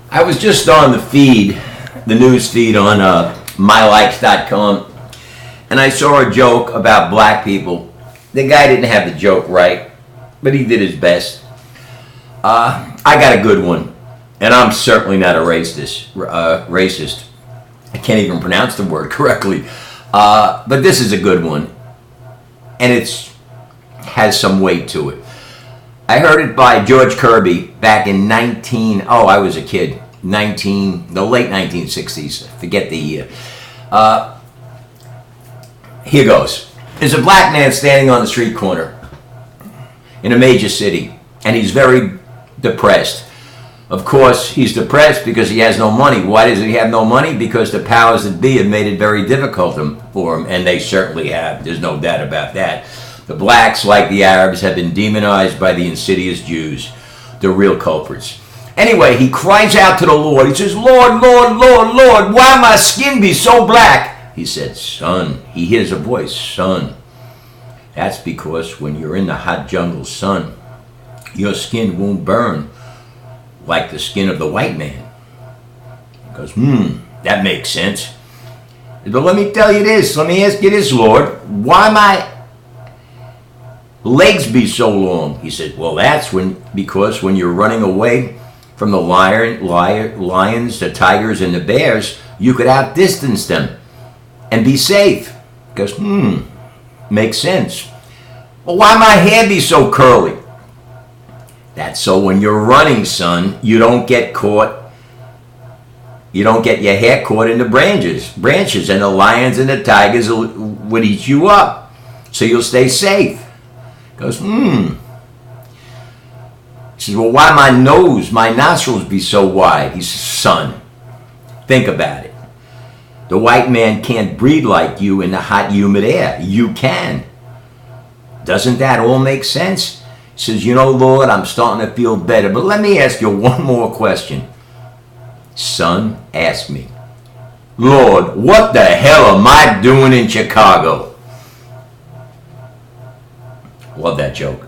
I was just on the feed, the news feed on mylikes.com, and I saw a joke about black people. The guy didn't have the joke right, but he did his best. I got a good one, and I'm certainly not a racist. I can't even pronounce the word correctly. But this is a good one, and it has some weight to it. I heard it by George Kirby back in I was a kid, the late 1960s, forget the year. Here goes. There's a black man standing on the street corner in a major city, and he's very depressed. Of course, he's depressed because he has no money. Why does he have no money? Because the powers that be have made it very difficult for him, and they certainly have. There's no doubt about that. The blacks, like the Arabs, have been demonized by the insidious Jews, the real culprits. Anyway, he cries out to the Lord. He says, Lord, Lord, Lord, Lord, why my skin be so black? He said, son, he hears a voice, son. That's because when you're in the hot jungle, son, your skin won't burn like the skin of the white man. He goes, that makes sense. But let me tell you this, let me ask you this, Lord, why my legs be so long? He said, well, that's because when you're running away from the lions, the tigers, and the bears, you could outdistance them and be safe. He goes, makes sense. Well, why my hair be so curly? That's so when you're running, son, you don't get caught. You don't get your hair caught in the branches, and the lions and the tigers would eat you up. So you'll stay safe. He goes, He says, well, why my nostrils be so wide? He says, son, think about it. The white man can't breathe like you in the hot, humid air. You can. Doesn't that all make sense? He says, Lord, I'm starting to feel better, but let me ask you one more question. Son, ask me. Lord, what the hell am I doing in Chicago? Love that joke.